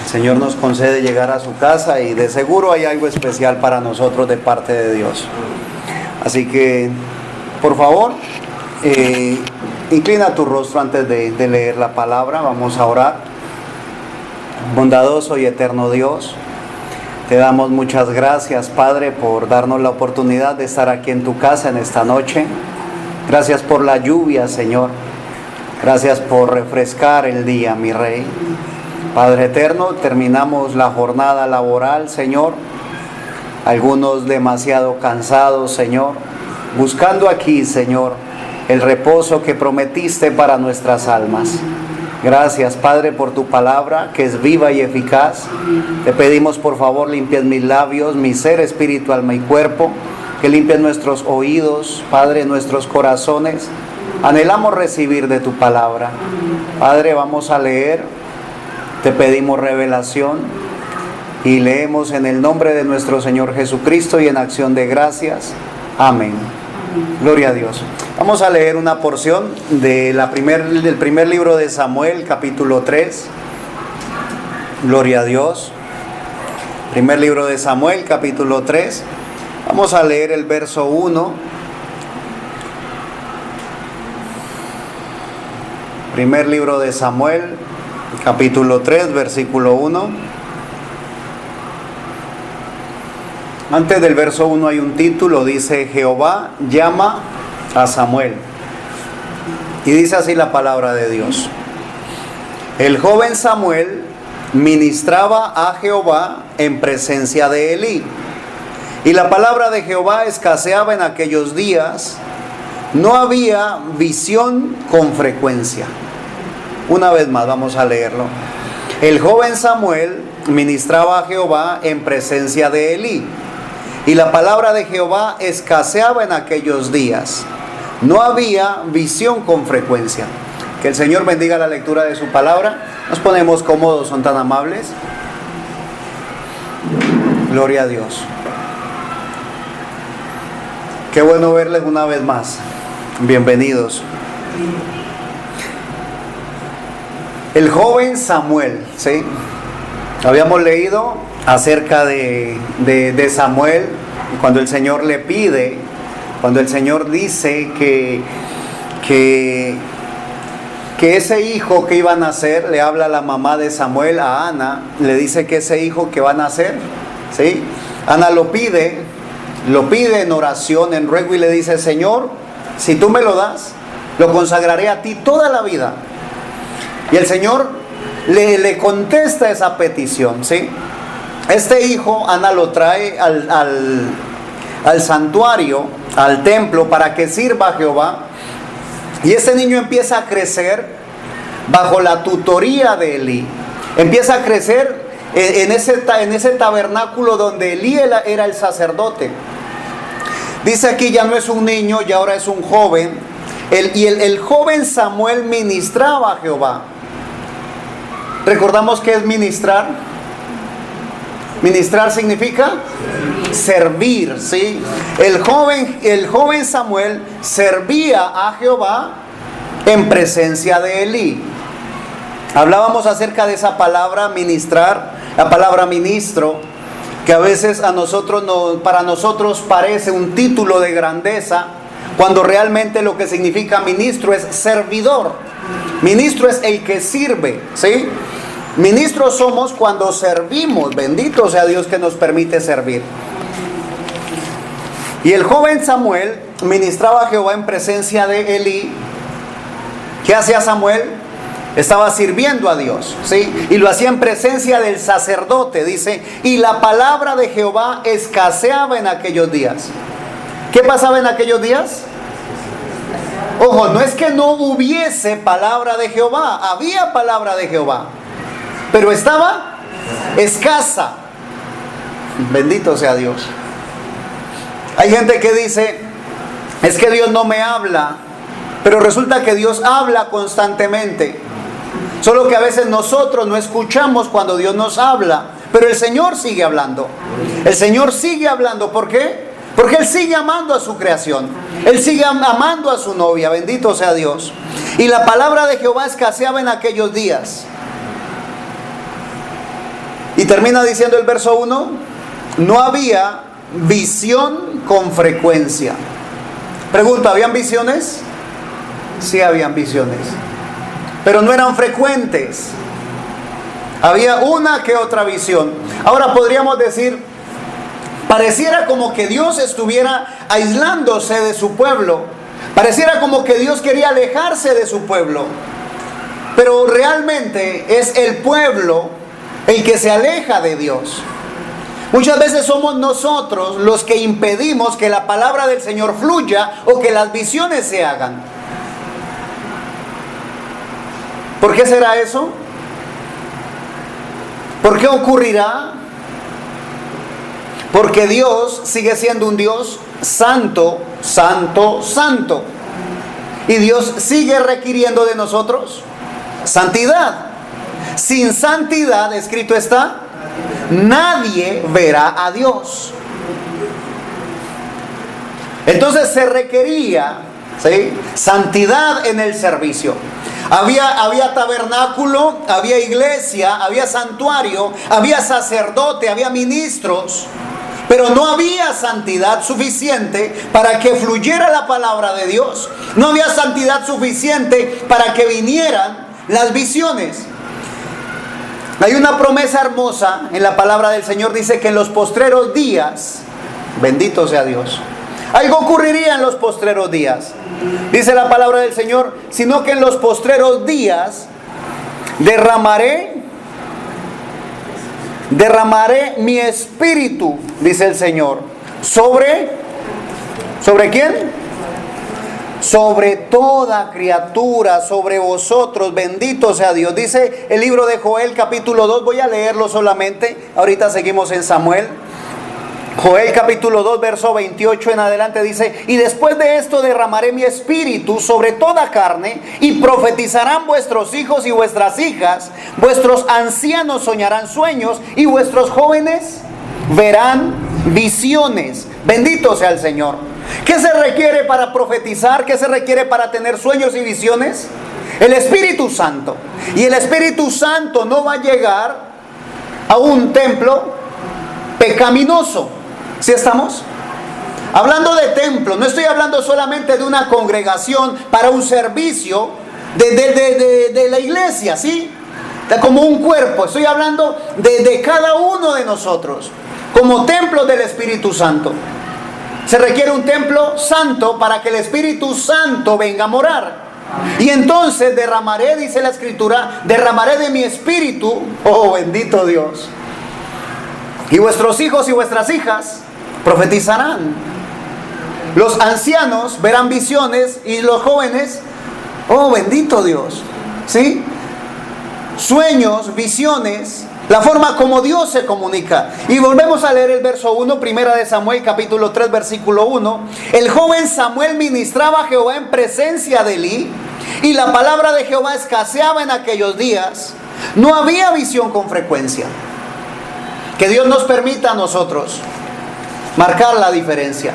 El Señor nos concede llegar a su casa y de seguro hay algo especial para nosotros de parte de Dios. Así que, por favor, inclina tu rostro antes de leer la palabra. Vamos a orar. Bondadoso y eterno Dios, te damos muchas gracias, Padre, por darnos la oportunidad de estar aquí en tu casa en esta noche. Gracias por la lluvia, Señor. Gracias por refrescar el día, mi Rey. Padre eterno, terminamos la jornada laboral, Señor. Algunos demasiado cansados, Señor. Buscando aquí, Señor, el reposo que prometiste para nuestras almas. Gracias, Padre, por tu palabra, que es viva y eficaz. Te pedimos, por favor, limpies mis labios, mi ser, espíritu, alma y cuerpo. Que limpies nuestros oídos, Padre, nuestros corazones. Anhelamos recibir de tu palabra. Padre, vamos a leer. Te pedimos revelación. Y leemos en el nombre de nuestro Señor Jesucristo y en acción de gracias. Amén. Gloria a Dios. Vamos a leer una porción del primer libro de Samuel, capítulo 3. Gloria a Dios. Primer libro de Samuel, capítulo 3. Vamos a leer el verso 1. Primer libro de Samuel, capítulo 3, versículo 1. Antes del verso 1 hay un título, dice: Jehová llama a Samuel. Y dice así la palabra de Dios: el joven Samuel ministraba a Jehová en presencia de Elí. Y la palabra de Jehová escaseaba en aquellos días. No había visión con frecuencia. Una vez más, vamos a leerlo. El joven Samuel ministraba a Jehová en presencia de Elí. Y la palabra de Jehová escaseaba en aquellos días. No había visión con frecuencia. Que el Señor bendiga la lectura de su palabra. Nos ponemos cómodos, son tan amables. Gloria a Dios. Qué bueno verles una vez más. Bienvenidos. El joven Samuel, ¿sí? Habíamos leído acerca de Samuel, cuando el Señor le pide, cuando el Señor dice que ese hijo que iba a nacer, le habla a la mamá de Samuel, a Ana, le dice que ese hijo que va a nacer, ¿sí? Ana lo pide en oración, en ruego, y le dice: Señor, si tú me lo das, lo consagraré a ti toda la vida. Y el Señor le contesta esa petición, ¿sí? Este hijo, Ana lo trae al santuario, al templo, para que sirva a Jehová. Y ese niño empieza a crecer bajo la tutoría de Elí. Empieza a crecer en ese tabernáculo donde Elí era el sacerdote. Dice aquí: ya no es un niño, ya ahora es un joven. El joven Samuel ministraba a Jehová. ¿Recordamos qué es ministrar? Ministrar significa servir, ¿sí? El joven Samuel servía a Jehová en presencia de Elí. Hablábamos acerca de esa palabra ministrar, la palabra ministro, que a veces para nosotros parece un título de grandeza, cuando realmente lo que significa ministro es servidor. Ministro es el que sirve, ¿sí? Ministros somos cuando servimos. Bendito sea Dios que nos permite servir. Y el joven Samuel ministraba a Jehová en presencia de Elí. ¿Qué hacía Samuel? Estaba sirviendo a Dios, ¿sí? Y lo hacía en presencia del sacerdote, dice: y la palabra de Jehová escaseaba en aquellos días. ¿Qué pasaba en aquellos días? Ojo, no es que no hubiese palabra de Jehová, había palabra de Jehová, pero estaba escasa. Bendito sea Dios. Hay gente que dice: es que Dios no me habla, pero resulta que Dios habla constantemente. Solo que a veces nosotros no escuchamos cuando Dios nos habla, pero el Señor sigue hablando. El Señor sigue hablando. ¿Por qué? Porque Él sigue amando a su creación. Él sigue amando a su novia. Bendito sea Dios. Y la palabra de Jehová escaseaba en aquellos días. termina diciendo el verso 1, no había visión con frecuencia. Pregunta, ¿habían visiones? Sí, habían visiones, pero no eran frecuentes. Había una que otra visión. Ahora podríamos decir, pareciera como que Dios estuviera aislándose de su pueblo. Pareciera como que Dios quería alejarse de su pueblo. Pero realmente es el pueblo el que se aleja de Dios. Muchas veces somos nosotros los que impedimos que la palabra del Señor fluya o que las visiones se hagan. ¿Por qué será eso? ¿Por qué ocurrirá? Porque Dios sigue siendo un Dios santo, santo, santo. Y Dios sigue requiriendo de nosotros santidad. Sin santidad, escrito está, nadie verá a Dios. Entonces se requería, ¿sí?, santidad en el servicio. Había tabernáculo, había iglesia, había santuario, había sacerdote, había ministros, pero no había santidad suficiente para que fluyera la palabra de Dios. No había santidad suficiente para que vinieran las visiones. Hay una promesa hermosa en la palabra del Señor, dice que en los postreros días, bendito sea Dios, algo ocurriría en los postreros días. Dice la palabra del Señor, sino que en los postreros días derramaré mi espíritu, dice el Señor, ¿sobre quién? Sobre toda criatura, sobre vosotros, bendito sea Dios. Dice el libro de Joel capítulo 2, voy a leerlo solamente, ahorita seguimos en Samuel. Joel capítulo 2 verso 28 en adelante dice, y después de esto derramaré mi espíritu sobre toda carne, y profetizarán vuestros hijos y vuestras hijas, vuestros ancianos soñarán sueños, y vuestros jóvenes verán visiones. Bendito sea el Señor. ¿Qué se requiere para profetizar? ¿Qué se requiere para tener sueños y visiones? El Espíritu Santo. Y el Espíritu Santo no va a llegar a un templo pecaminoso. ¿Sí estamos? Hablando de templo, no estoy hablando solamente de una congregación para un servicio de la iglesia, ¿sí? Como un cuerpo. Estoy hablando de cada uno de nosotros como templo del Espíritu Santo. Se requiere un templo santo para que el Espíritu Santo venga a morar. Y entonces derramaré, dice la Escritura, derramaré de mi espíritu, oh bendito Dios. Y vuestros hijos y vuestras hijas profetizarán. Los ancianos verán visiones y los jóvenes, oh bendito Dios, ¿sí? Sueños, visiones, la forma como Dios se comunica. Y volvemos a leer el verso 1, primera de Samuel capítulo 3 versículo 1. El joven Samuel ministraba a Jehová en presencia de Elí, y la palabra de Jehová escaseaba en aquellos días. No había visión con frecuencia. Que Dios nos permita a nosotros marcar la diferencia.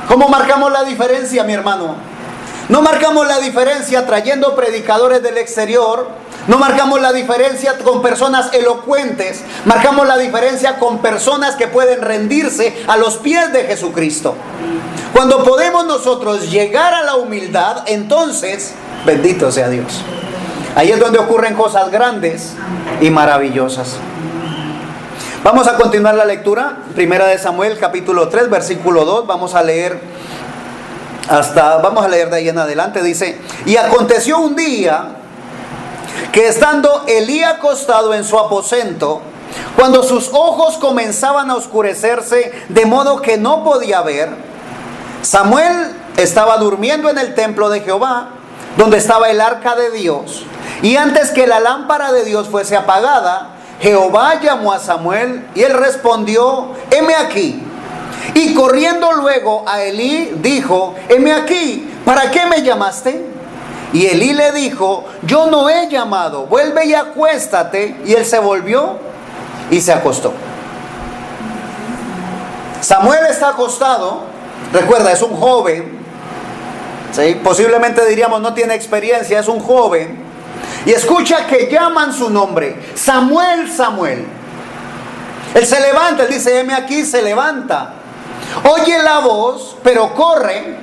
¿Cómo marcamos la diferencia, mi hermano? No marcamos la diferencia trayendo predicadores del exterior. No marcamos la diferencia con personas elocuentes. Marcamos la diferencia con personas que pueden rendirse a los pies de Jesucristo. Cuando podemos nosotros llegar a la humildad, entonces, bendito sea Dios. Ahí es donde ocurren cosas grandes y maravillosas. Vamos a continuar la lectura. Primera de Samuel capítulo 3 versículo 2. Vamos a leer de ahí en adelante. Dice, y aconteció un día que estando Elí acostado en su aposento, cuando sus ojos comenzaban a oscurecerse de modo que no podía ver, Samuel estaba durmiendo en el templo de Jehová, donde estaba el arca de Dios. Y antes que la lámpara de Dios fuese apagada, Jehová llamó a Samuel y él respondió, heme aquí. Y corriendo luego a Elí dijo, heme aquí, ¿para qué me llamaste? Y Elí le dijo, yo no he llamado, vuelve y acuéstate. Y él se volvió y se acostó. Samuel está acostado, recuerda, es un joven, ¿sí? Posiblemente diríamos no tiene experiencia, es un joven. y escucha que llaman su nombre: Samuel, Samuel. Él se levanta, él dice: heme aquí, se levanta. Oye la voz, pero corre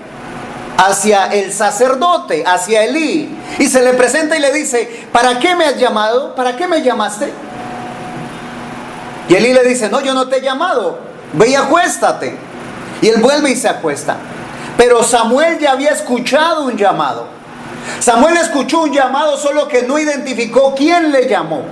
hacia el sacerdote, hacia Elí, y se le presenta y le dice: ¿para qué me has llamado? ¿Para qué me llamaste? Y Elí le dice: no, yo no te he llamado, ve y acuéstate. Y él vuelve y se acuesta. Pero Samuel ya había escuchado un llamado. Samuel escuchó un llamado, solo que no identificó quién le llamó.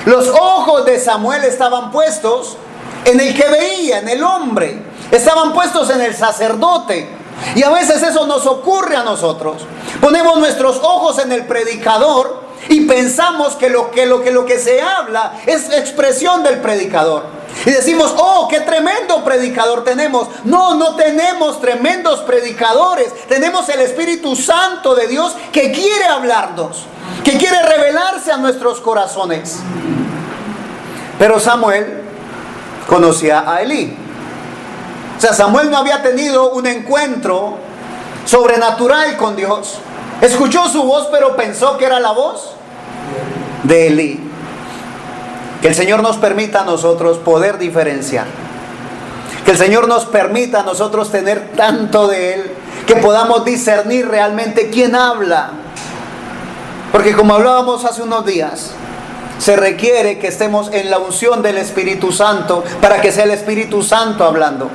Los ojos de Samuel estaban puestos en el que veía, en el hombre. Estaban puestos en el sacerdote. Y a veces eso nos ocurre a nosotros. Ponemos nuestros ojos en el predicador y pensamos que lo que se habla es expresión del predicador. Y decimos: oh, qué tremendo predicador tenemos. No, no tenemos tremendos predicadores. Tenemos el Espíritu Santo de Dios que quiere hablarnos, que quiere revelarse a nuestros corazones. Pero Samuel conocía a Elí. O sea, Samuel no había tenido un encuentro sobrenatural con Dios. Escuchó su voz, pero pensó que era la voz de Elí. Que el Señor nos permita a nosotros poder diferenciar. Que el Señor nos permita a nosotros tener tanto de Él que podamos discernir realmente quién habla. Porque como hablábamos hace unos días, se requiere que estemos en la unción del Espíritu Santo para que sea el Espíritu Santo hablando.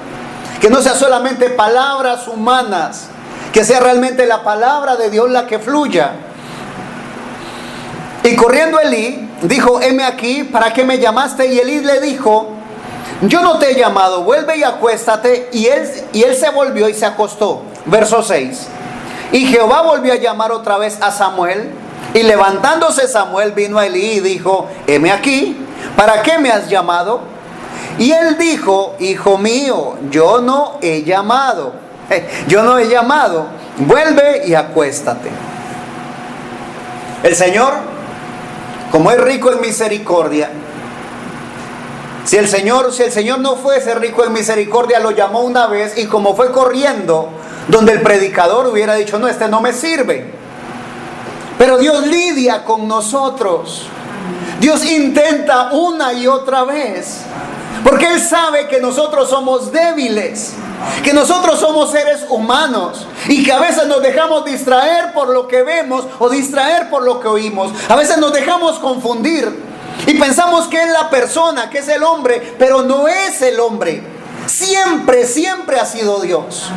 Que no sea solamente palabras humanas, que sea realmente la palabra de Dios la que fluya. Y corriendo Elí, dijo: heme aquí, ¿para qué me llamaste? Y Elí le dijo: yo no te he llamado, vuelve y acuéstate. Y él se volvió y se acostó. Verso 6. Y Jehová volvió a llamar otra vez a Samuel. Y levantándose Samuel vino a Elí y dijo: heme aquí, ¿para qué me has llamado? Y él dijo: hijo mío, yo no he llamado. Yo no he llamado. Vuelve y acuéstate. El Señor, como es rico en misericordia, si el Señor no fuese rico en misericordia, lo llamó una vez, y como fue corriendo donde el predicador, hubiera dicho: no, este no me sirve. Pero Dios lidia con nosotros. Dios intenta una y otra vez, porque Él sabe que nosotros somos débiles, que nosotros somos seres humanos y que a veces nos dejamos distraer por lo que vemos o distraer por lo que oímos. A veces nos dejamos confundir y pensamos que es la persona, que es el hombre, pero no es el hombre. Siempre ha sido Dios.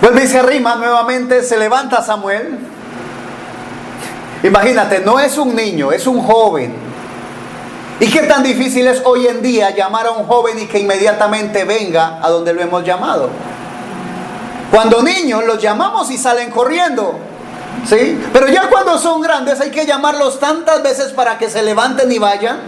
Vuelve y se arrima nuevamente, se levanta Samuel. Imagínate, no es un niño, es un joven. ¿Y qué tan difícil es hoy en día llamar a un joven y que inmediatamente venga a donde lo hemos llamado? Cuando niños los llamamos y salen corriendo, ¿sí? Pero ya cuando son grandes hay que llamarlos tantas veces para que se levanten y vayan.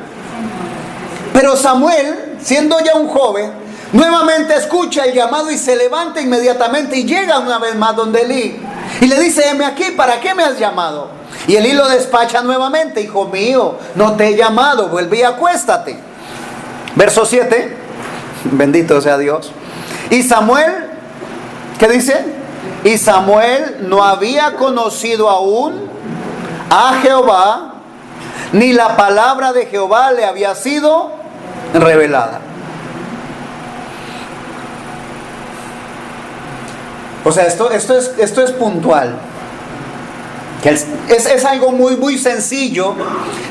Pero Samuel, siendo ya un joven, nuevamente escucha el llamado y se levanta inmediatamente y llega una vez más donde Elí. Y le dice: heme aquí, ¿para qué me has llamado? Y Elí lo despacha nuevamente: hijo mío, no te he llamado, vuelve y acuéstate. Verso 7, bendito sea Dios. Y Samuel, ¿qué dice? Y Samuel no había conocido aún a Jehová, ni la palabra de Jehová le había sido revelada. O sea, esto es puntual. Es algo muy sencillo.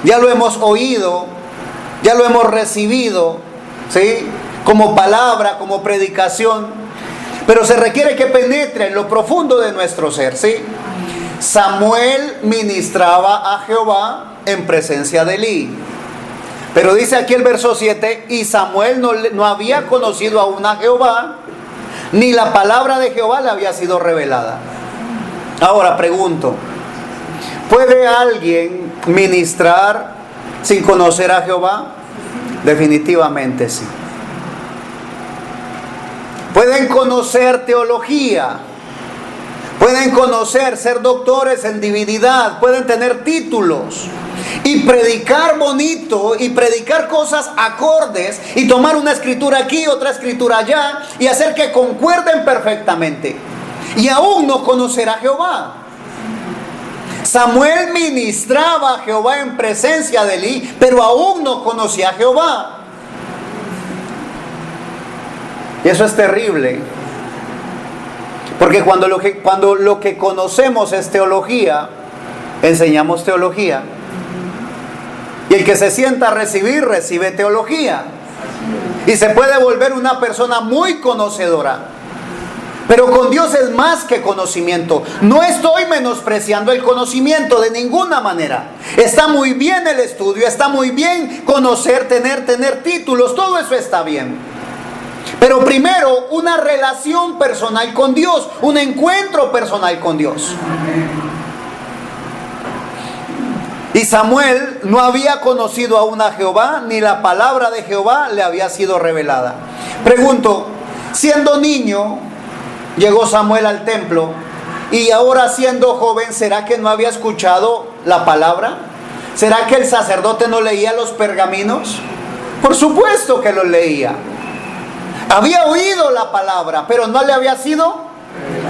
Ya lo hemos oído, ya lo hemos recibido, ¿sí? Como palabra, como predicación. Pero se requiere que penetre en lo profundo de nuestro ser, ¿sí? Samuel ministraba a Jehová en presencia de Elí. Pero dice aquí el verso 7: y Samuel no había conocido aún a Jehová, ni la palabra de Jehová le había sido revelada. Ahora pregunto: ¿puede alguien ministrar sin conocer a Jehová? Definitivamente sí. Pueden conocer teología, pueden conocer, ser doctores en divinidad, pueden tener títulos y predicar bonito y predicar cosas acordes y tomar una escritura aquí, otra escritura allá y hacer que concuerden perfectamente, y aún no conocer a Jehová. Samuel ministraba a Jehová en presencia de Elí, pero aún no conocía a Jehová. Y eso es terrible. Porque cuando lo que conocemos es teología, enseñamos teología. Y el que se sienta a recibir, recibe teología. Y se puede volver una persona muy conocedora. Pero con Dios es más que conocimiento. No estoy menospreciando el conocimiento de ninguna manera. Está muy bien el estudio, está muy bien conocer, tener títulos, todo eso está bien. Pero primero, una relación personal con Dios, un encuentro personal con Dios. Y Samuel no había conocido aún a Jehová, ni la palabra de Jehová le había sido revelada. Pregunto, siendo niño, llegó Samuel al templo, y ahora siendo joven, ¿será que no había escuchado la palabra? ¿Será que el sacerdote no leía los pergaminos? Por supuesto que los leía. Había oído la palabra, pero no le había sido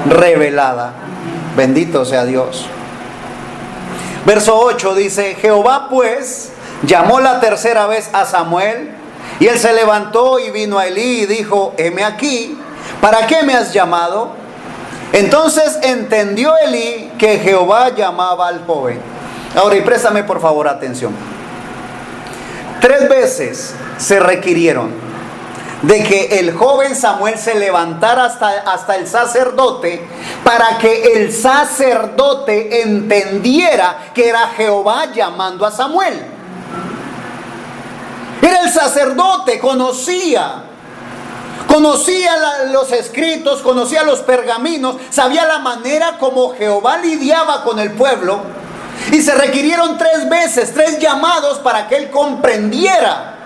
revelada. Bendito sea Dios. Verso 8 dice: Jehová pues llamó la tercera vez a Samuel, y él se levantó y vino a Elí y dijo: heme aquí, ¿para qué me has llamado? Entonces entendió Elí que Jehová llamaba al joven. Ahora, y préstame por favor atención. 3 veces se requirieron de que el joven Samuel se levantara hasta el sacerdote, para que el sacerdote entendiera que era Jehová llamando a Samuel. Era el sacerdote, conocía los escritos, conocía los pergaminos, sabía la manera como Jehová lidiaba con el pueblo, y se requirieron 3 veces, 3 llamados para que él comprendiera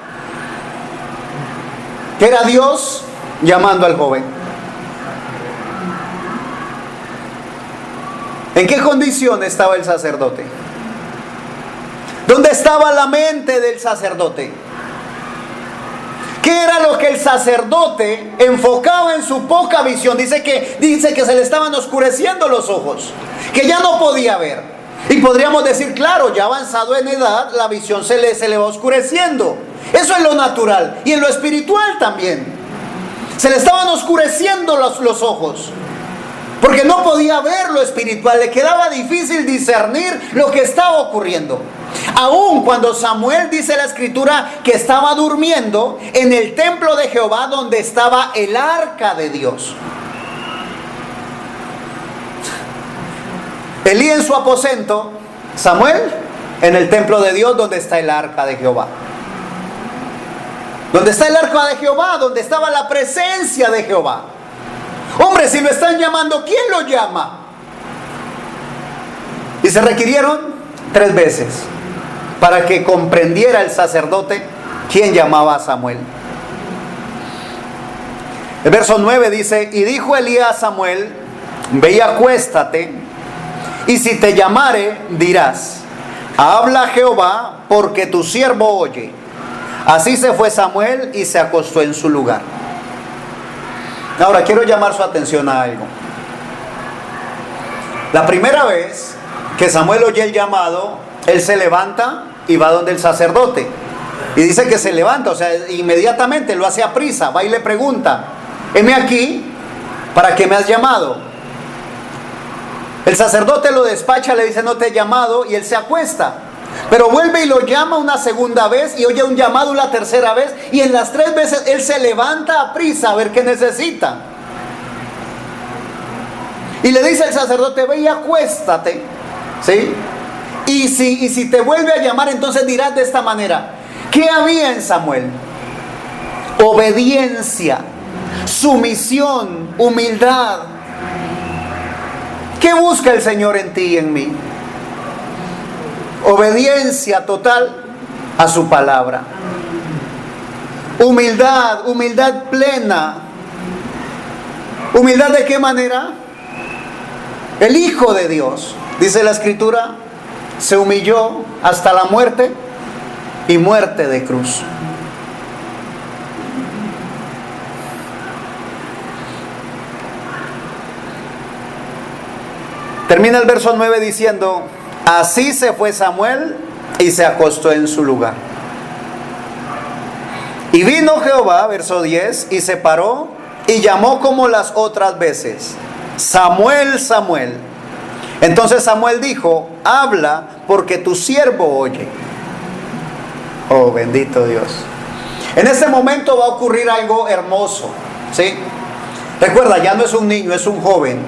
que era Dios llamando al joven. ¿En qué condición estaba el sacerdote? ¿Dónde estaba la mente del sacerdote? ¿Qué era lo que el sacerdote enfocaba en su poca visión? Dice que se le estaban oscureciendo los ojos, que ya no podía ver. Y podríamos decir, claro, ya avanzado en edad, la visión se le va oscureciendo. Eso es lo natural. Y en lo espiritual también. Se le estaban oscureciendo los ojos, porque no podía ver lo espiritual. Le quedaba difícil discernir lo que estaba ocurriendo. Aún cuando Samuel, dice la escritura, que estaba durmiendo en el templo de Jehová, donde estaba el arca de Dios. Elí en su aposento, Samuel en el templo de Dios, donde está el arca de Jehová. Donde está el arca de Jehová, donde estaba la presencia de Jehová. Hombre, si lo están llamando, ¿quién lo llama? Y se requirieron 3 veces para que comprendiera el sacerdote quién llamaba a Samuel. El verso 9 dice: y dijo Elí a Samuel: ve y acuéstate, y si te llamare, dirás: habla Jehová, porque tu siervo oye. Así se fue Samuel y se acostó en su lugar. Ahora quiero llamar su atención a algo. La primera vez que Samuel oye el llamado, él se levanta y va donde el sacerdote. Y dice que se levanta, o sea, inmediatamente lo hace a prisa, va y le pregunta: heme aquí, ¿para qué me has llamado? El sacerdote lo despacha, le dice: no te he llamado, y él se acuesta. Pero vuelve y lo llama una segunda vez, y oye un llamado una tercera vez, y en las 3 veces él se levanta a prisa a ver qué necesita. Y le dice el sacerdote: ve y acuéstate, ¿sí? Y si te vuelve a llamar, entonces dirás de esta manera: ¿qué había en Samuel? Obediencia, sumisión, humildad. ¿Qué busca el Señor en ti y en mí? Obediencia total a su palabra. Humildad plena. ¿Humildad de qué manera? El Hijo de Dios, dice la Escritura, se humilló hasta la muerte, y muerte de cruz. Termina el verso 9 diciendo: Así se fue Samuel y se acostó en su lugar. Y vino Jehová, verso 10, y se paró y llamó como las otras veces: Samuel, Samuel. Entonces Samuel dijo: habla, porque tu siervo oye. Oh, bendito Dios. En este momento va a ocurrir algo hermoso, ¿sí? Recuerda, ya no es un niño, es un joven.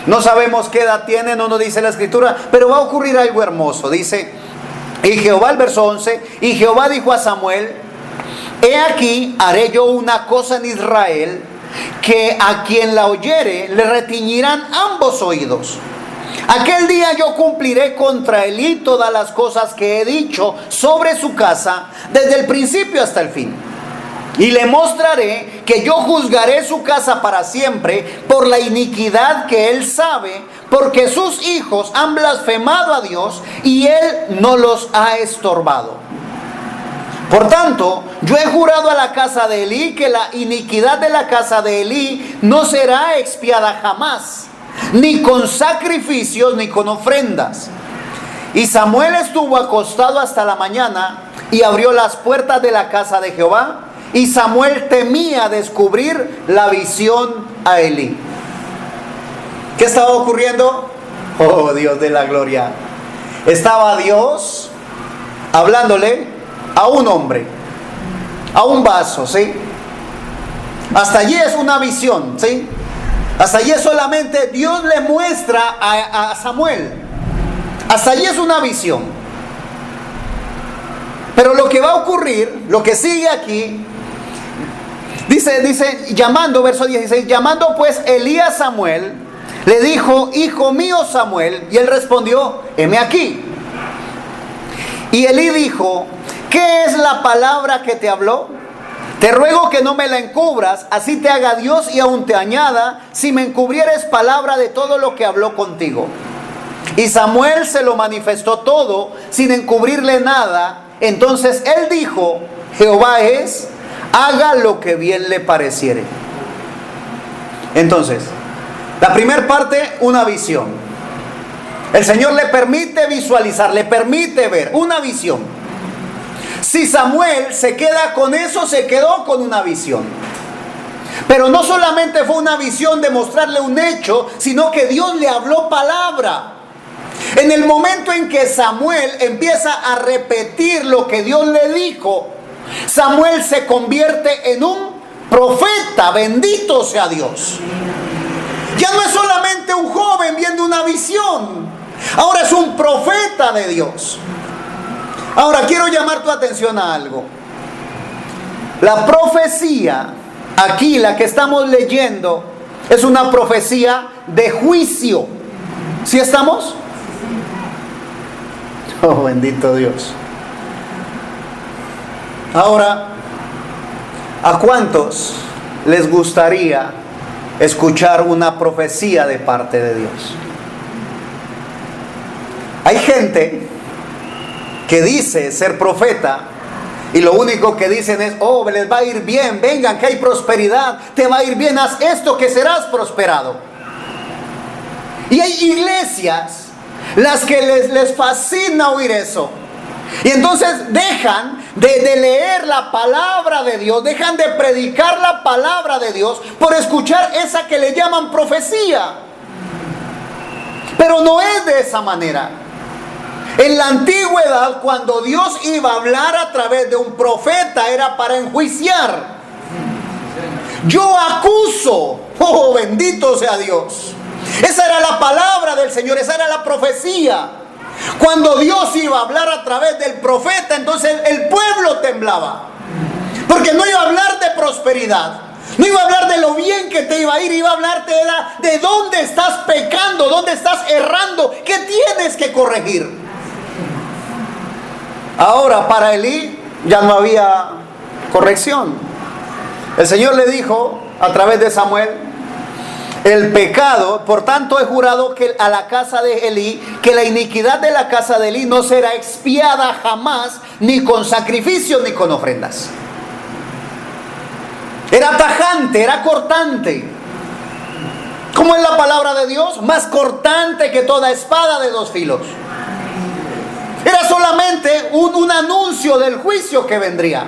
No sabemos qué edad tiene, no nos dice la escritura, pero va a ocurrir algo hermoso. Dice, y Jehová, el verso 11, y Jehová dijo a Samuel: he aquí, haré yo una cosa en Israel, que a quien la oyere le retiñirán ambos oídos. Aquel día yo cumpliré contra Elí todas las cosas que he dicho sobre su casa, desde el principio hasta el fin. Y le mostraré que yo juzgaré su casa para siempre por la iniquidad que él sabe, porque sus hijos han blasfemado a Dios y él no los ha estorbado. Por tanto, yo he jurado a la casa de Elí que la iniquidad de la casa de Elí no será expiada jamás, ni con sacrificios ni con ofrendas. Y Samuel estuvo acostado hasta la mañana y abrió las puertas de la casa de Jehová. Y Samuel temía descubrir la visión a Elí. ¿Qué estaba ocurriendo? Oh, Dios de la gloria. Estaba Dios hablándole a un hombre, a un vaso, ¿sí? Hasta allí es una visión, ¿sí? Hasta allí solamente Dios le muestra a Samuel. Hasta allí es una visión. Pero lo que va a ocurrir, lo que sigue aquí, dice, llamando, verso 16, llamando pues Elí a Samuel, le dijo: hijo mío Samuel. Y él respondió: heme aquí. Y Elí dijo: ¿qué es la palabra que te habló? Te ruego que no me la encubras, así te haga Dios y aún te añada, si me encubrieres palabra de todo lo que habló contigo. Y Samuel se lo manifestó todo, sin encubrirle nada. Entonces él dijo: Jehová es, haga lo que bien le pareciere. Entonces, la primera parte, una visión. El Señor le permite visualizar, le permite ver una visión. Si Samuel se queda con eso, se quedó con una visión. Pero no solamente fue una visión de mostrarle un hecho, sino que Dios le habló palabra. En el momento en que Samuel empieza a repetir lo que Dios le dijo, Samuel se convierte en un profeta. Bendito sea Dios. Ya no es solamente un joven viendo una visión, ahora es un profeta de Dios. Ahora quiero llamar tu atención a algo. La profecía, aquí la que estamos leyendo, es una profecía de juicio. ¿Sí estamos? Oh, bendito Dios. Ahora, ¿a cuántos les gustaría escuchar una profecía de parte de Dios? Hay gente que dice ser profeta y lo único que dicen es: oh, les va a ir bien, vengan que hay prosperidad, te va a ir bien, haz esto que serás prosperado. Y hay iglesias las que les fascina oír eso. Y entonces dejan de leer la palabra de Dios, dejan de predicar la palabra de Dios por escuchar esa que le llaman profecía. Pero no es de esa manera. En la antigüedad, cuando Dios iba a hablar a través de un profeta, era para enjuiciar. Yo acuso. Oh, bendito sea Dios. Esa era la palabra del Señor, esa era la profecía. Cuando Dios iba a hablar a través del profeta, entonces el pueblo temblaba. Porque no iba a hablar de prosperidad, no iba a hablar de lo bien que te iba a ir, iba a hablarte de dónde estás pecando, dónde estás errando, qué tienes que corregir. Ahora para Elí ya no había corrección. El Señor le dijo a través de Samuel: el pecado, por tanto he jurado que a la casa de Elí, que la iniquidad de la casa de Elí no será expiada jamás, ni con sacrificios ni con ofrendas. Era tajante, era cortante. ¿Cómo es la palabra de Dios? Más cortante que toda espada de dos filos. Era solamente un anuncio del juicio que vendría.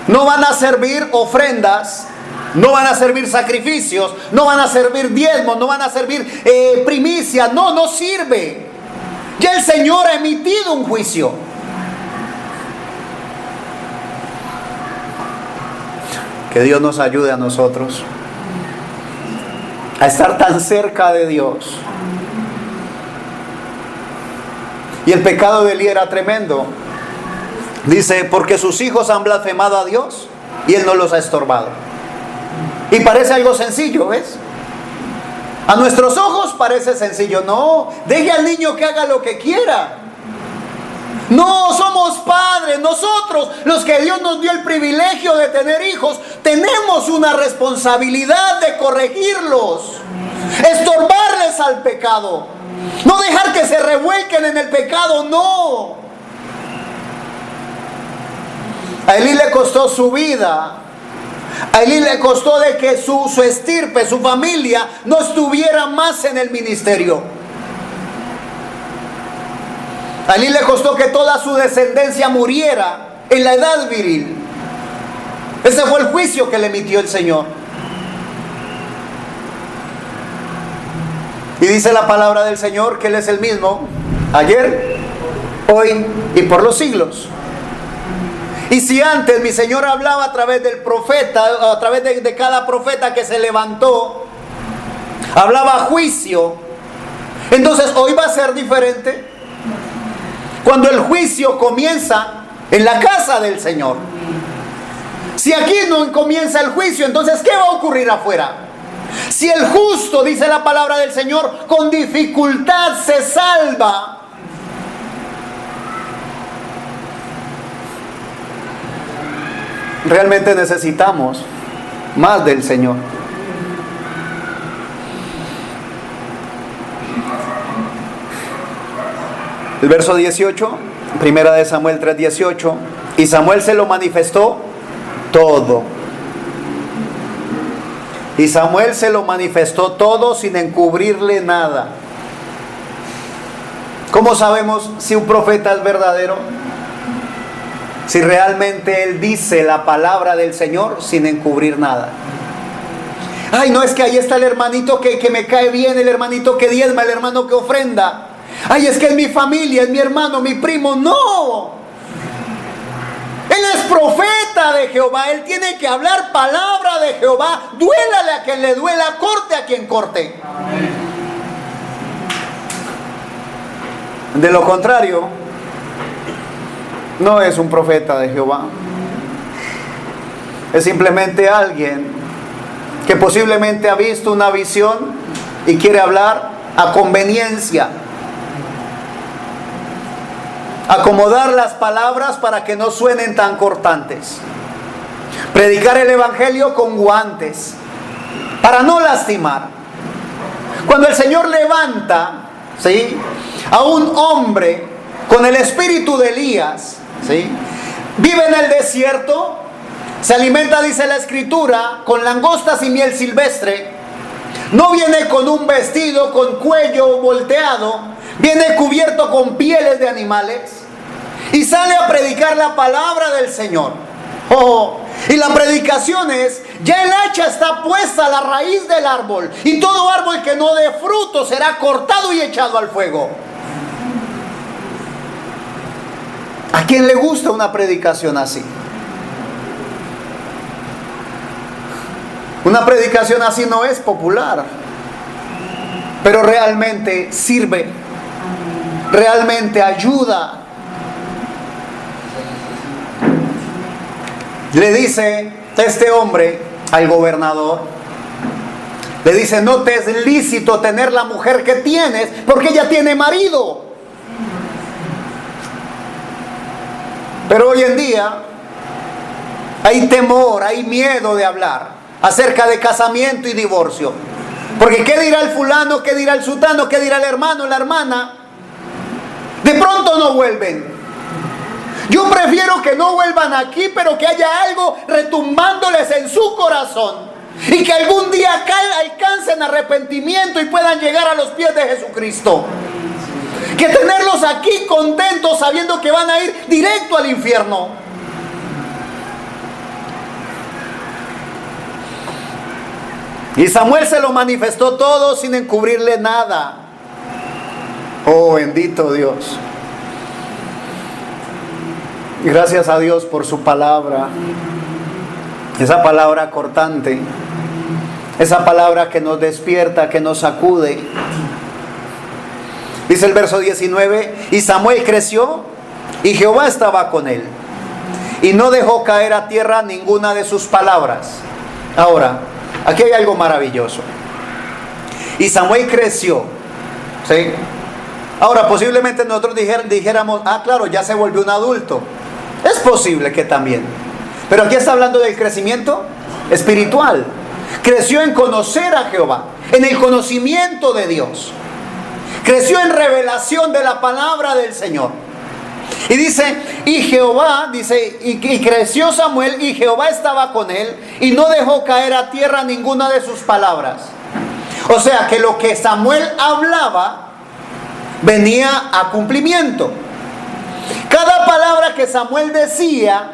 No van a servir ofrendas, no van a servir sacrificios, no van a servir diezmos, no van a servir primicias. No, no sirve. Ya el Señor ha emitido un juicio. Que Dios nos ayude a nosotros a estar tan cerca de Dios. Y el pecado de Elí era tremendo. Dice, porque sus hijos han blasfemado a Dios y Él no los ha estorbado. Y parece algo sencillo, ¿ves? A nuestros ojos parece sencillo. No, deje al niño que haga lo que quiera. No, somos padres. Nosotros, los que Dios nos dio el privilegio de tener hijos, tenemos una responsabilidad de corregirlos, estorbarles al pecado, no dejar que se revuelquen en el pecado. No. A Elí le costó su vida. A Elí le costó de que su estirpe, su familia, no estuviera más en el ministerio. A Elí le costó que toda su descendencia muriera en la edad viril. Ese fue el juicio que le emitió el Señor. Y dice la palabra del Señor que Él es el mismo ayer, hoy y por los siglos. Y si antes mi Señor hablaba a través del profeta, a través de cada profeta que se levantó, hablaba juicio, entonces hoy va a ser diferente. Cuando el juicio comienza en la casa del Señor. Si aquí no comienza el juicio, entonces ¿qué va a ocurrir afuera? Si el justo, dice la palabra del Señor, con dificultad se salva, realmente necesitamos más del Señor. El verso 18, primera de Samuel 3:18, y Samuel se lo manifestó todo. Y Samuel se lo manifestó todo sin encubrirle nada. ¿Cómo sabemos si un profeta es verdadero? Si realmente él dice la palabra del Señor sin encubrir nada. Ay, no, es que ahí está el hermanito que me cae bien, el hermanito que diezma, el hermano que ofrenda. Ay, es que es mi familia, es mi hermano, mi primo. No. Él es profeta de Jehová. Él tiene que hablar palabra de Jehová. Duélale a quien le duela, corte a quien corte. De lo contrario, no es un profeta de Jehová. Es simplemente alguien que posiblemente ha visto una visión y quiere hablar a conveniencia. Acomodar las palabras para que no suenen tan cortantes. Predicar el evangelio con guantes para no lastimar. Cuando el Señor levanta, ¿sí?, a un hombre con el espíritu de Elías, ¿sí?, vive en el desierto, se alimenta, dice la Escritura, con langostas y miel silvestre. No viene con un vestido con cuello volteado, viene cubierto con pieles de animales y sale a predicar la palabra del Señor. Oh, y la predicación es: ya el hacha está puesta a la raíz del árbol, y todo árbol que no dé fruto será cortado y echado al fuego. ¿A quién le gusta una predicación así? Una predicación así no es popular, pero realmente sirve, realmente ayuda. Le dice este hombre al gobernador, le dice: no te es lícito tener la mujer que tienes porque ella tiene marido. Pero hoy en día hay temor, hay miedo de hablar acerca de casamiento y divorcio. Porque ¿qué dirá el fulano? ¿Qué dirá el sutano? ¿Qué dirá el hermano, la hermana? De pronto no vuelven. Yo prefiero que no vuelvan aquí, pero que haya algo retumbándoles en su corazón y que algún día alcancen arrepentimiento y puedan llegar a los pies de Jesucristo. que tenerlos aquí contentos sabiendo que van a ir directo al infierno. Y Samuel se lo manifestó todo sin encubrirle nada. Oh, bendito Dios. Gracias a Dios por su palabra. Esa palabra cortante. Esa palabra que nos despierta, que nos sacude. Dice el verso 19, y Samuel creció y Jehová estaba con él. Y no dejó caer a tierra ninguna de sus palabras. Ahora, aquí hay algo maravilloso. Y Samuel creció. ¿Sí? Ahora, posiblemente nosotros dijéramos, claro, ya se volvió un adulto. Es posible que también. Pero aquí está hablando del crecimiento espiritual. Creció en conocer a Jehová, en el conocimiento de Dios. Creció en revelación de la palabra del Señor. Y dice, y Jehová, dice, y creció Samuel, y Jehová estaba con él, y no dejó caer a tierra ninguna de sus palabras. O sea, que lo que Samuel hablaba venía a cumplimiento. Cada palabra que Samuel decía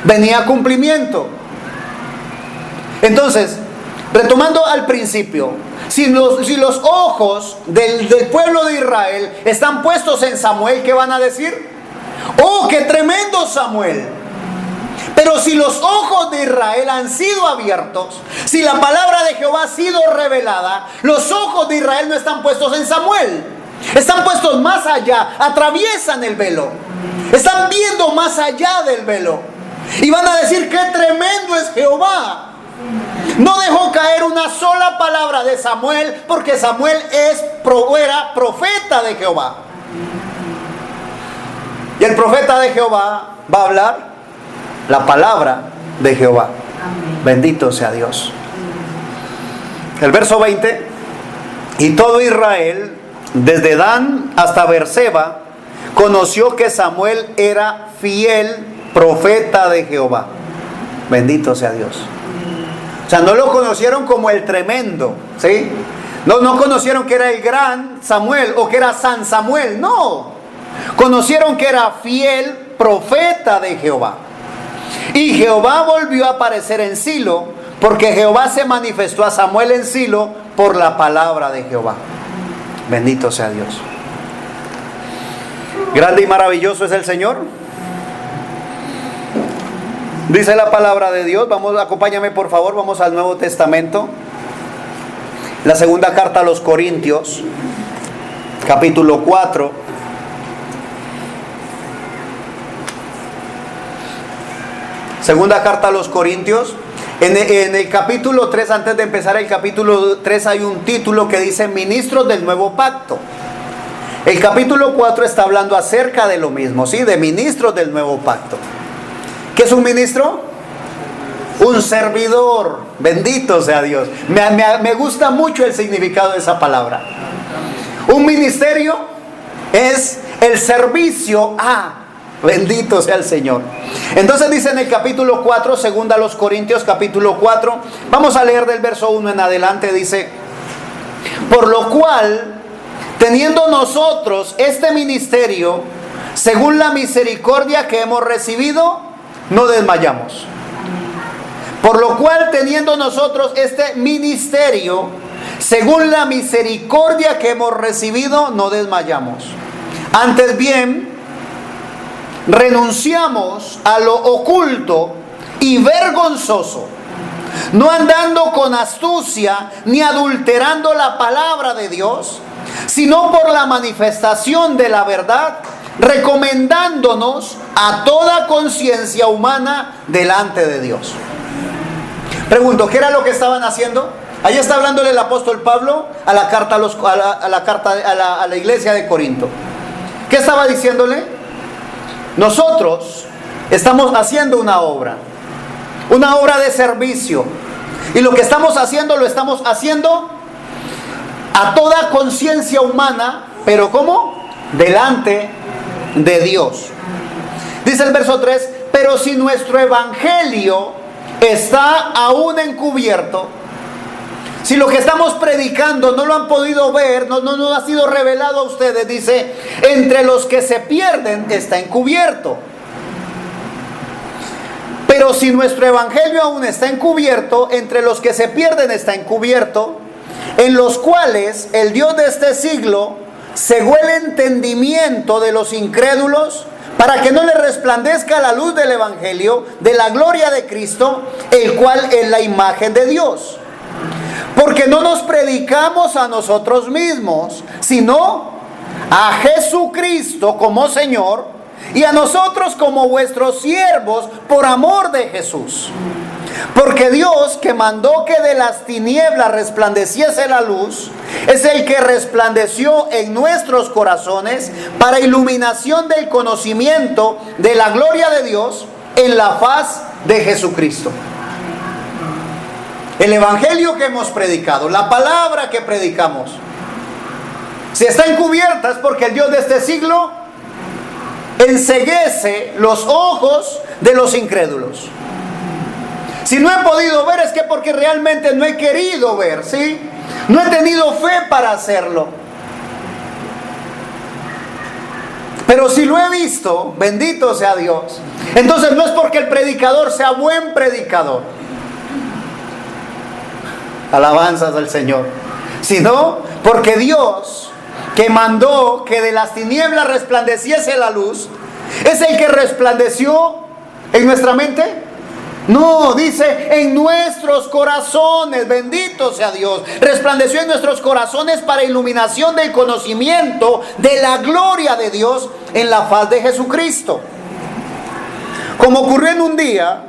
venía a cumplimiento. Entonces, retomando al principio, si los ojos del pueblo de Israel están puestos en Samuel, ¿qué van a decir? ¡Oh, qué tremendo Samuel! Pero si los ojos de Israel han sido abiertos, si la palabra de Jehová ha sido revelada, los ojos de Israel no están puestos en Samuel. Están puestos más allá, atraviesan el velo. Están viendo más allá del velo. Y van a decir, ¡qué tremendo es Jehová! No dejó caer una sola palabra de Samuel, porque Samuel era profeta de Jehová. Y el profeta de Jehová va a hablar la palabra de Jehová. Bendito sea Dios. El verso 20. Y todo Israel, desde Dan hasta Beerseba, conoció que Samuel era fiel profeta de Jehová. Bendito sea Dios. O sea, no lo conocieron como el tremendo, ¿sí? No conocieron que era el gran Samuel o que era San Samuel, no. Conocieron que era fiel profeta de Jehová. Y Jehová volvió a aparecer en Silo, porque Jehová se manifestó a Samuel en Silo por la palabra de Jehová. Bendito sea Dios. Grande y maravilloso es el Señor. Dice la palabra de Dios. Vamos, acompáñame por favor, vamos al Nuevo Testamento. La segunda carta a los Corintios, capítulo 4. Segunda carta a los Corintios. En el capítulo 3, antes de empezar el capítulo 3, hay un título que dice Ministros del Nuevo Pacto. El capítulo 4 está hablando acerca de lo mismo, ¿sí? De ministros del Nuevo Pacto. ¿Qué es un ministro? Un servidor. Bendito sea Dios. Me gusta mucho el significado de esa palabra. Un ministerio es el servicio a. Bendito sea el Señor. Entonces dice en el capítulo 4, segunda a los Corintios, capítulo 4. Vamos a leer del verso 1 en adelante. Dice, por lo cual, teniendo nosotros este ministerio, según la misericordia que hemos recibido, no desmayamos. Por lo cual, teniendo nosotros este ministerio, según la misericordia que hemos recibido, no desmayamos. Antes bien, renunciamos a lo oculto y vergonzoso, no andando con astucia ni adulterando la palabra de Dios, sino por la manifestación de la verdad, recomendándonos a toda conciencia humana delante de Dios. Pregunto, ¿qué era lo que estaban haciendo? Ahí está hablándole el apóstol Pablo a la carta a la iglesia de Corinto. ¿Qué estaba diciéndole? Nosotros estamos haciendo una obra de servicio, y lo que estamos haciendo lo estamos haciendo a toda conciencia humana, pero ¿cómo? Delante de Dios. Dice el verso 3, pero si nuestro evangelio está aún encubierto, Si lo que estamos predicando no lo han podido ver, no ha sido revelado a ustedes, dice, entre los que se pierden está encubierto. Pero si nuestro evangelio aún está encubierto, entre los que se pierden está encubierto, en los cuales el Dios de este siglo cegó el entendimiento de los incrédulos, para que no les resplandezca la luz del evangelio de la gloria de Cristo, el cual es la imagen de Dios. Porque no nos predicamos a nosotros mismos, sino a Jesucristo como Señor, y a nosotros como vuestros siervos por amor de Jesús. Porque Dios, que mandó que de las tinieblas resplandeciese la luz, es el que resplandeció en nuestros corazones para iluminación del conocimiento de la gloria de Dios en la faz de Jesucristo. El evangelio que hemos predicado, la palabra que predicamos, si está encubierta es porque el Dios de este siglo enceguece los ojos de los incrédulos. Si no he podido ver es que porque realmente no he querido ver, ¿sí? No he tenido fe para hacerlo. Pero si lo he visto, bendito sea Dios. Entonces no es porque el predicador sea buen predicador. Alabanzas al Señor. Sino porque Dios, que mandó que de las tinieblas resplandeciese la luz, es el que resplandeció en nuestra mente. No, dice en nuestros corazones, bendito sea Dios. Resplandeció en nuestros corazones para iluminación del conocimiento de la gloria de Dios en la faz de Jesucristo. Como ocurrió en un día,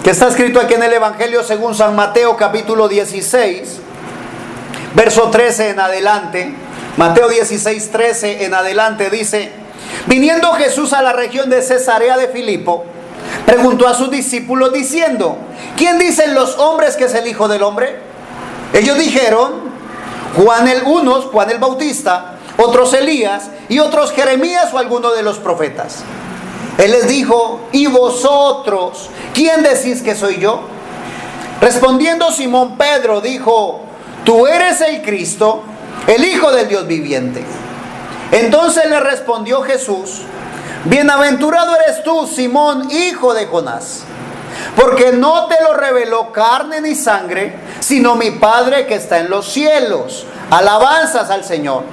que está escrito aquí en el Evangelio según San Mateo capítulo 16, verso 13 en adelante. Mateo 16, 13 en adelante dice: viniendo Jesús a la región de Cesarea de Filipo, preguntó a sus discípulos diciendo: ¿quién dicen los hombres que es el Hijo del Hombre? Ellos dijeron: Juan el Bautista, otros Elías, y otros Jeremías o alguno de los profetas. Él les dijo: ¿y vosotros, quién decís que soy yo? Respondiendo Simón Pedro dijo: tú eres el Cristo, el Hijo del Dios viviente. Entonces le respondió Jesús: bienaventurado eres tú, Simón, hijo de Jonás, porque no te lo reveló carne ni sangre, sino mi Padre que está en los cielos. Alabanzas al Señor.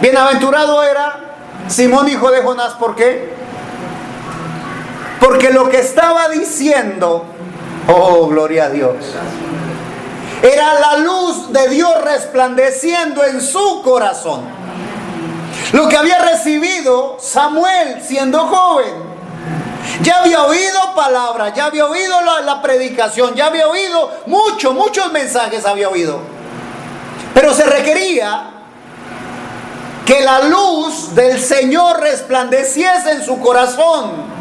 Bienaventurado era Simón, hijo de Jonás, ¿por qué? Porque lo que estaba diciendo, oh, gloria a Dios, era la luz de Dios resplandeciendo en su corazón. Lo que había recibido Samuel siendo joven. Ya había oído palabra, ya había oído la predicación, ya había oído muchos mensajes había oído. Pero se requería que la luz del Señor resplandeciese en su corazón.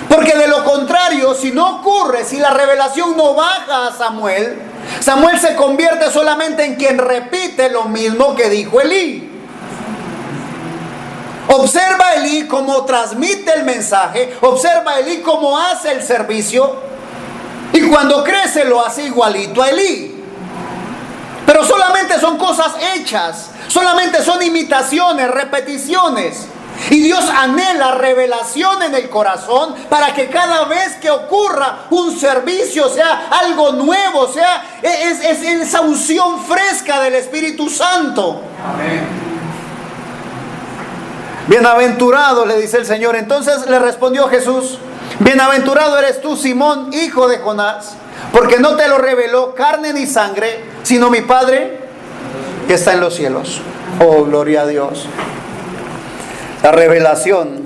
Porque de lo contrario, si no ocurre, si la revelación no baja a Samuel, Samuel se convierte solamente en quien repite lo mismo que dijo Elí. Observa a Elí cómo transmite el mensaje, observa a Elí cómo hace el servicio, y cuando crece lo hace igualito a Elí. Pero solamente son cosas hechas, solamente son imitaciones, repeticiones. Y Dios anhela revelación en el corazón para que cada vez que ocurra un servicio sea algo nuevo, sea esa unción fresca del Espíritu Santo. Amén. Bienaventurado, le dice el Señor. Entonces le respondió Jesús: bienaventurado eres tú, Simón, hijo de Jonás, porque no te lo reveló carne ni sangre, sino mi Padre que está en los cielos. Oh, gloria a Dios. La revelación.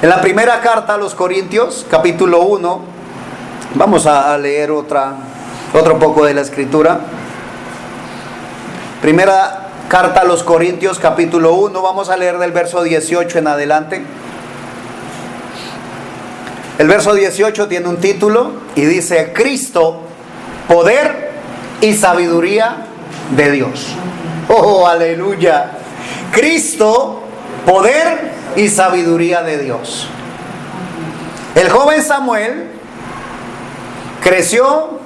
En la primera carta a los Corintios, capítulo 1, vamos a leer otro poco de la Escritura. Primera carta a los Corintios, capítulo 1, vamos a leer del verso 18 en adelante. El verso 18 tiene un título y dice: Cristo, poder y sabiduría de Dios. Oh, aleluya. Cristo, poder y sabiduría de Dios. El joven Samuel creció,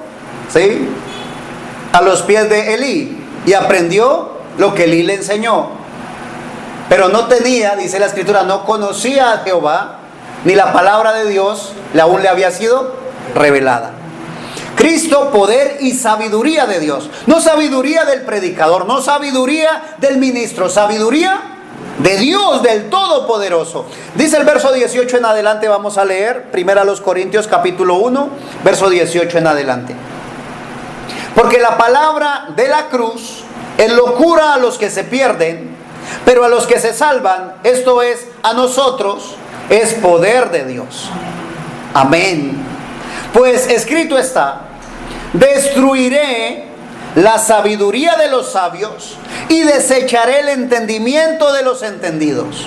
¿sí?, a los pies de Elí y aprendió lo que Elí le enseñó. Pero no tenía, dice la Escritura, no conocía a Jehová, ni la palabra de Dios aún le había sido revelada. Cristo, poder y sabiduría de Dios. No sabiduría del predicador, no sabiduría del ministro, sabiduría de Dios, del Todopoderoso. Dice el verso 18 en adelante, vamos a leer, 1 Corintios capítulo 1, verso 18 en adelante. Porque la palabra de la cruz es locura a los que se pierden, pero a los que se salvan, esto es, a nosotros, es poder de Dios. Amén. Pues escrito está: destruiré la sabiduría de los sabios y desecharé el entendimiento de los entendidos.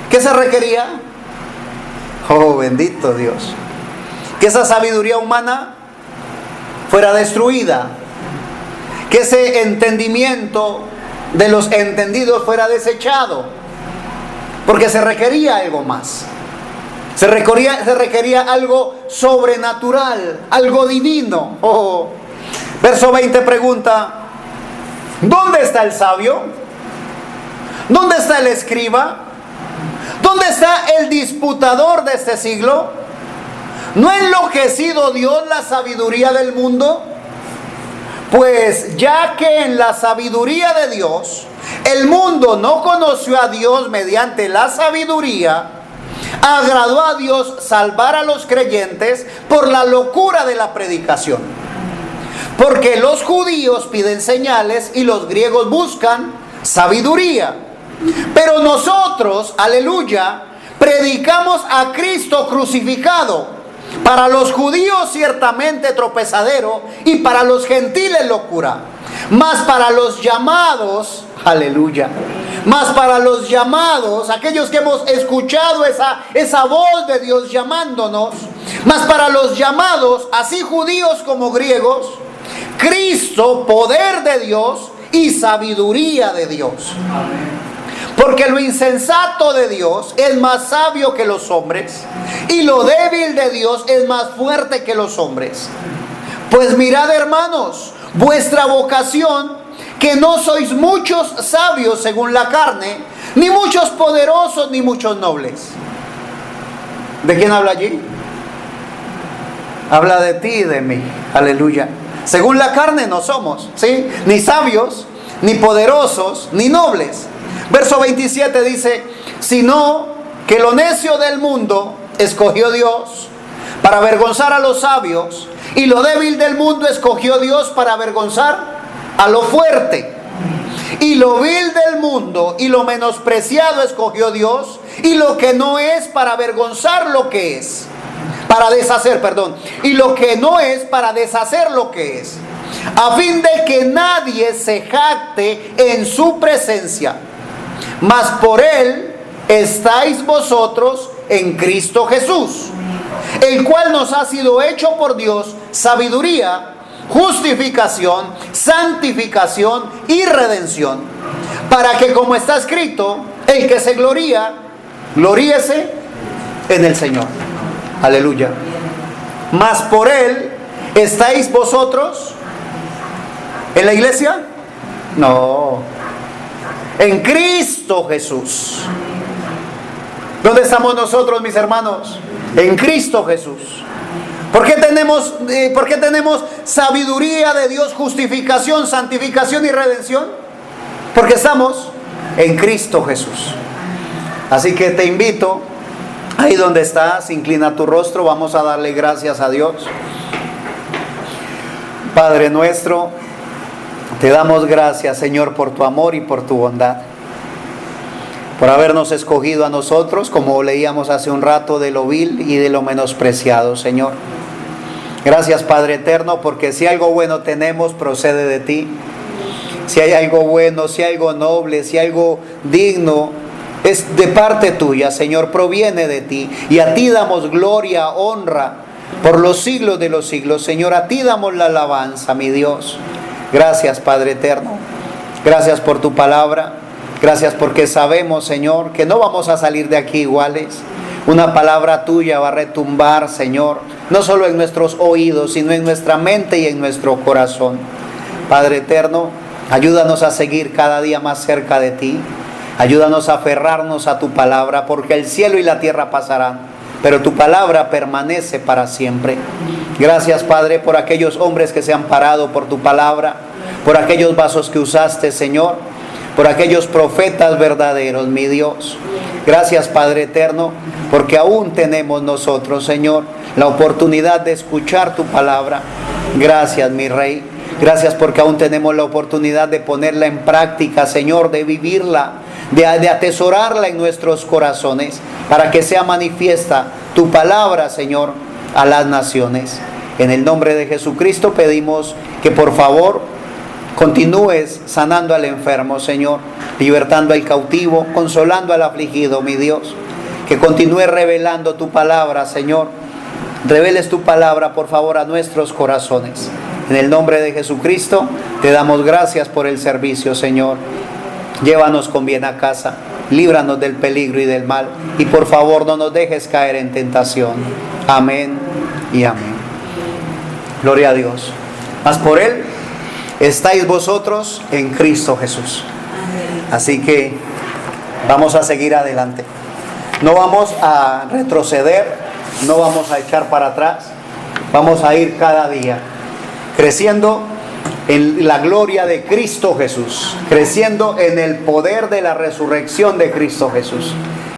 ¿Qué se requería? Oh, bendito Dios. Que esa sabiduría humana fuera destruida, que ese entendimiento de los entendidos fuera desechado, porque se requería algo más. Se requería algo sobrenatural, algo divino. Oh. Verso 20 pregunta: ¿dónde está el sabio? ¿Dónde está el escriba? ¿Dónde está el disputador de este siglo? ¿No ha enloquecido Dios la sabiduría del mundo? Pues ya que en la sabiduría de Dios el mundo no conoció a Dios mediante la sabiduría, agradó a Dios salvar a los creyentes por la locura de la predicación. Porque los judíos piden señales y los griegos buscan sabiduría. Pero nosotros, aleluya, predicamos a Cristo crucificado. Para los judíos ciertamente tropezadero y para los gentiles locura. Mas para los llamados, aleluya, mas para los llamados, aquellos que hemos escuchado esa voz de Dios llamándonos, mas para los llamados, así judíos como griegos, Cristo, poder de Dios y sabiduría de Dios. Porque lo insensato de Dios es más sabio que los hombres, y lo débil de Dios es más fuerte que los hombres. Pues mirad, hermanos, vuestra vocación, que no sois muchos sabios según la carne, ni muchos poderosos, ni muchos nobles. ¿De quién habla allí? Habla de ti y de mí. Aleluya. Según la carne no somos, ¿sí?, ni sabios, ni poderosos, ni nobles. Verso 27 dice: sino que lo necio del mundo escogió Dios para avergonzar a los sabios, y lo débil del mundo escogió Dios para avergonzar a lo fuerte. Y lo vil del mundo y lo menospreciado escogió Dios, y lo que no es para avergonzar lo que es. Para deshacer, perdón. Y lo que no es para deshacer lo que es. A fin de que nadie se jacte en su presencia. Mas por él estáis vosotros en Cristo Jesús, el cual nos ha sido hecho por Dios sabiduría, justificación, santificación y redención, para que, como está escrito, el que se gloría, gloríese en el Señor. Aleluya. Mas por él estáis vosotros en la iglesia. No. En Cristo Jesús. ¿Dónde estamos nosotros, mis hermanos? En Cristo Jesús. ¿Por qué tenemos sabiduría de Dios, justificación, santificación y redención? Porque estamos en Cristo Jesús. Así que te invito, ahí donde estás, inclina tu rostro, vamos a darle gracias a Dios. Padre nuestro, te damos gracias, Señor, por tu amor y por tu bondad, por habernos escogido a nosotros, como leíamos hace un rato, de lo vil y de lo menospreciado, Señor. Gracias, Padre eterno, porque si algo bueno tenemos, procede de ti. Si hay algo bueno, si hay algo noble, si hay algo digno, es de parte tuya, Señor, proviene de ti. Y a ti damos gloria, honra, por los siglos de los siglos. Señor, a ti damos la alabanza, mi Dios. Gracias, Padre eterno. Gracias por tu palabra. Gracias porque sabemos, Señor, que no vamos a salir de aquí iguales. Una palabra tuya va a retumbar, Señor, no solo en nuestros oídos, sino en nuestra mente y en nuestro corazón. Padre eterno, ayúdanos a seguir cada día más cerca de ti. Ayúdanos a aferrarnos a tu palabra, porque el cielo y la tierra pasarán, pero tu palabra permanece para siempre. Gracias, Padre, por aquellos hombres que se han parado por tu palabra, por aquellos vasos que usaste, Señor, por aquellos profetas verdaderos, mi Dios. Gracias, Padre eterno, porque aún tenemos nosotros, Señor, la oportunidad de escuchar tu palabra. Gracias, mi Rey. Gracias porque aún tenemos la oportunidad de ponerla en práctica, Señor, de vivirla, de atesorarla en nuestros corazones, para que sea manifiesta tu palabra, Señor, a las naciones. En el nombre de Jesucristo pedimos que por favor continúes sanando al enfermo, Señor, libertando al cautivo, consolando al afligido, mi Dios. Que continúes revelando tu palabra, Señor. Reveles tu palabra, por favor, a nuestros corazones. En el nombre de Jesucristo te damos gracias por el servicio, Señor. Llévanos con bien a casa, líbranos del peligro y del mal, y por favor no nos dejes caer en tentación. Amén y amén. Gloria a Dios. Mas por Él estáis vosotros en Cristo Jesús. Así que vamos a seguir adelante. No vamos a retroceder, no vamos a echar para atrás. Vamos a ir cada día creciendo en la gloria de Cristo Jesús, creciendo en el poder de la resurrección de Cristo Jesús.